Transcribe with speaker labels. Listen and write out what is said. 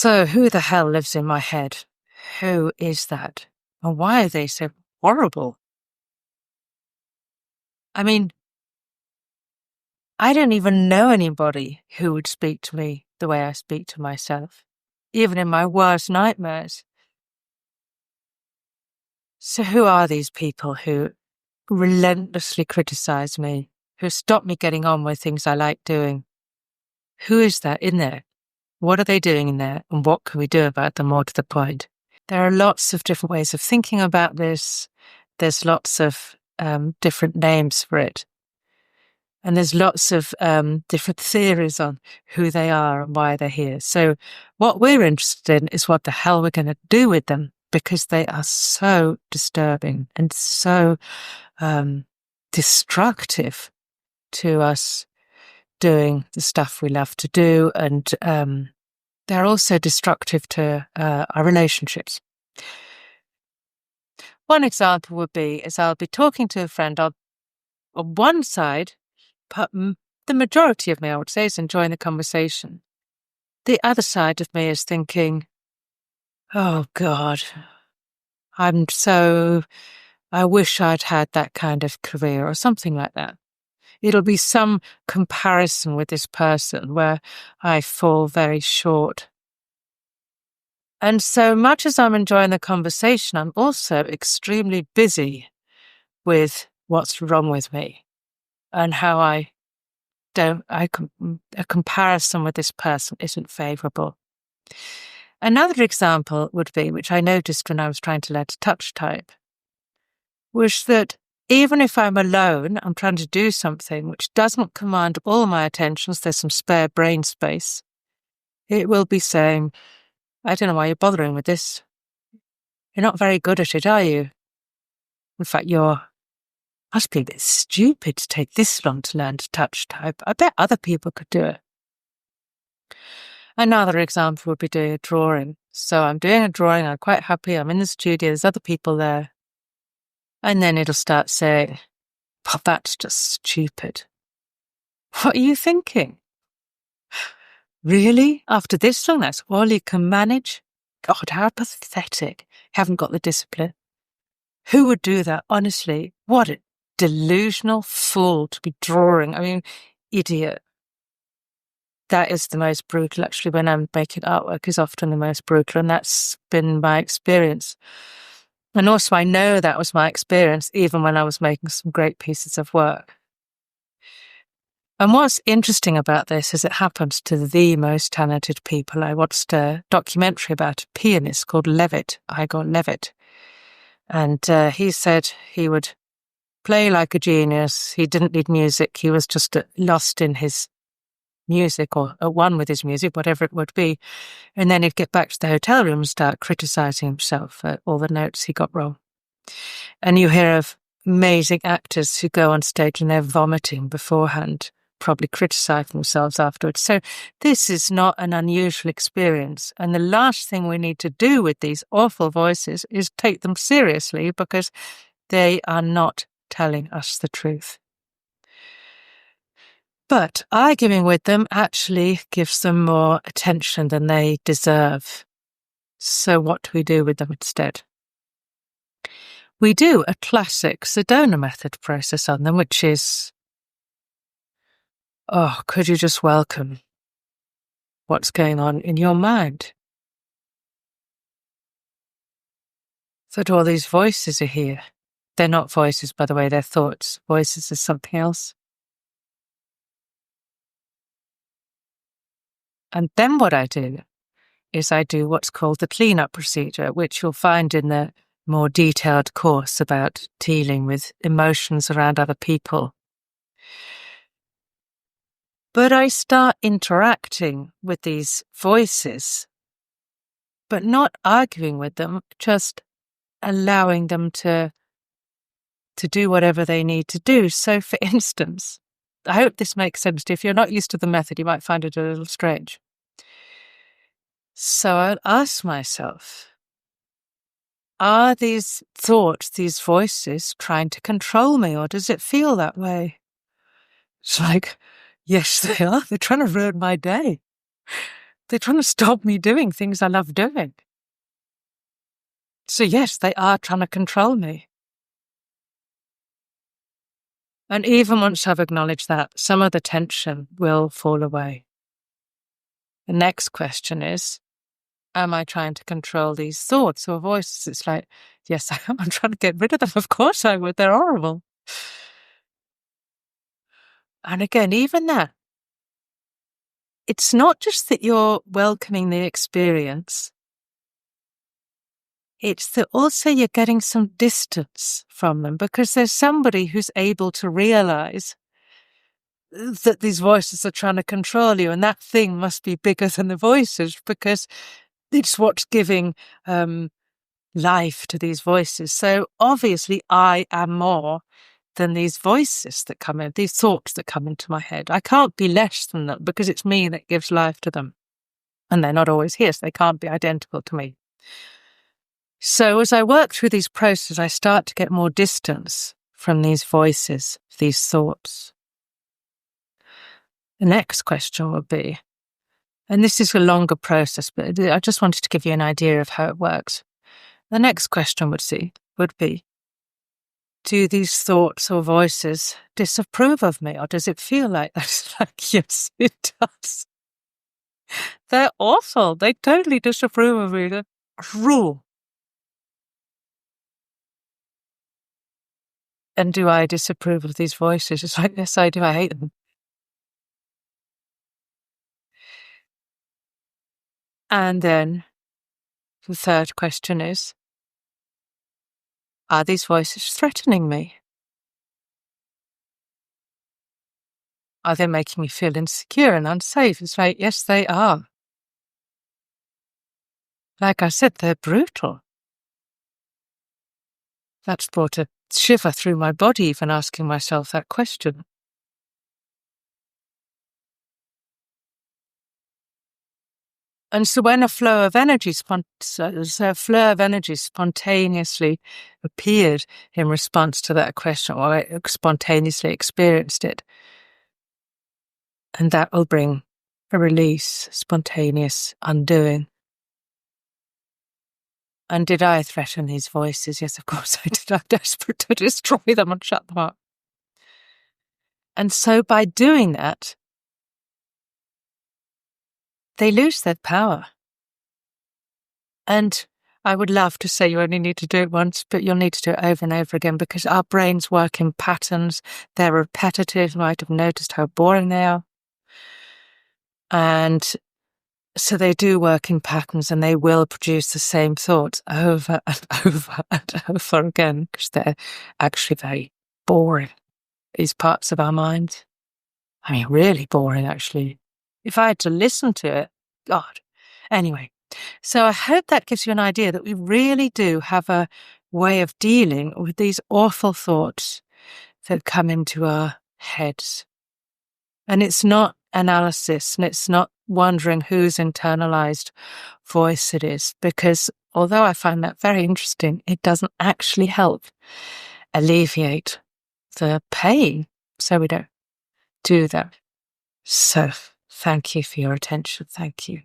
Speaker 1: So, who the hell lives in my head? Who is that? And why are they so horrible? I mean, I don't even know anybody who would speak to me the way I speak to myself, even in my worst nightmares. So, who are these people who relentlessly criticize me, who stop me getting on with things I like doing? Who is that in there? What are they doing in there? And what can we do about them, more to the point? There are lots of different ways of thinking about this. There's lots of different names for it. And there's lots of different theories on who they are and why they're here. So what we're interested in is what the hell we're going to do with them, because they are so disturbing and so destructive to us doing the stuff we love to do. And they're also destructive to our relationships. One example would be, is I'll be talking to a friend on one side, but the majority of me, I would say, is enjoying the conversation. The other side of me is thinking, oh God, I wish I'd had that kind of career or something like that. It'll be some comparison with this person where I fall very short. And so much as I'm enjoying the conversation, I'm also extremely busy with what's wrong with me and how a comparison with this person isn't favorable. Another example would be, which I noticed when I was trying to learn to touch type, was that even if I'm alone, I'm trying to do something which doesn't command all my attention, so there's some spare brain space, it will be saying, I don't know why you're bothering with this. You're not very good at it, are you? In fact, must be a bit stupid to take this long to learn to touch type. I bet other people could do it. Another example would be doing a drawing. So I'm doing a drawing, I'm quite happy, I'm in the studio, there's other people there. And then it'll start saying, well, that's just stupid. What are you thinking? Really? After this long, that's all you can manage? God, how pathetic. You haven't got the discipline. Who would do that? Honestly, what a delusional fool to be drawing. I mean, idiot. That is the most brutal. Actually, when I'm making artwork is often the most brutal, and that's been my experience. And also I know that was my experience even when I was making some great pieces of work. And what's interesting about this is it happens to the most talented people. I watched a documentary about a pianist called Igor Levit. And he said he would play like a genius. He didn't need music. He was just lost in his music, or at one with his music, whatever it would be. And then he'd get back to the hotel room and start criticizing himself for all the notes he got wrong. And you hear of amazing actors who go on stage and they're vomiting beforehand, probably criticizing themselves afterwards. So this is not an unusual experience. And the last thing we need to do with these awful voices is take them seriously, because they are not telling us the truth. But arguing with them actually gives them more attention than they deserve. So what do we do with them instead? We do a classic Sedona Method process on them, which is, could you just welcome what's going on in your mind? That all these voices are here. They're not voices, by the way, they're thoughts. Voices is something else. And then what I do is I do what's called the cleanup procedure, which you'll find in the more detailed course about dealing with emotions around other people. But I start interacting with these voices, but not arguing with them, just allowing them to do whatever they need to do. So, for instance, I hope this makes sense. If you're not used to the method, you might find it a little strange. So I'll ask myself, are these thoughts, these voices, trying to control me, or does it feel that way? It's like, yes, they are. They're trying to ruin my day. They're trying to stop me doing things I love doing. So yes, they are trying to control me. And even once I've acknowledged that, some of the tension will fall away. The next question is, am I trying to control these thoughts or voices? It's like, yes, I am. I'm trying to get rid of them. Of course I would. They're horrible. And again, even that, it's not just that you're welcoming the experience. It's that also you're getting some distance from them because there's somebody who's able to realize that these voices are trying to control you, and that thing must be bigger than the voices because it's what's giving life to these voices. So obviously I am more than these voices that come in, these thoughts that come into my head. I can't be less than them because it's me that gives life to them. And they're not always here, so they can't be identical to me. So as I work through these processes, I start to get more distance from these voices, these thoughts. The next question would be, and this is a longer process, but I just wanted to give you an idea of how it works. The next question would be, do these thoughts or voices disapprove of me, or does it feel like that? It's like, yes, it does. They're awful. They totally disapprove of me. They're cruel. And do I disapprove of these voices? It's like, yes, I do. I hate them. And then the third question is, are these voices threatening me? Are they making me feel insecure and unsafe? It's like, yes, they are. Like I said, they're brutal. That's brought a shiver through my body, even asking myself that question. And so when a flow of energy spontaneously appeared in response to that question, or I spontaneously experienced it, and that will bring a release, spontaneous undoing. And did I threaten these voices? Yes, of course I did. I'm desperate to destroy them and shut them up. And so by doing that, they lose their power. And I would love to say you only need to do it once, but you'll need to do it over and over again because our brains work in patterns. They're repetitive. You might have noticed how boring they are. And so they do work in patterns and they will produce the same thoughts over and over and over again because they're actually very boring, these parts of our mind. I mean, really boring, actually. If I had to listen to it, God. Anyway, so I hope that gives you an idea that we really do have a way of dealing with these awful thoughts that come into our heads. And it's not analysis, and it's not wondering whose internalized voice it is, because although I find that very interesting, it doesn't actually help alleviate the pain. So we don't do that. So thank you for your attention. Thank you.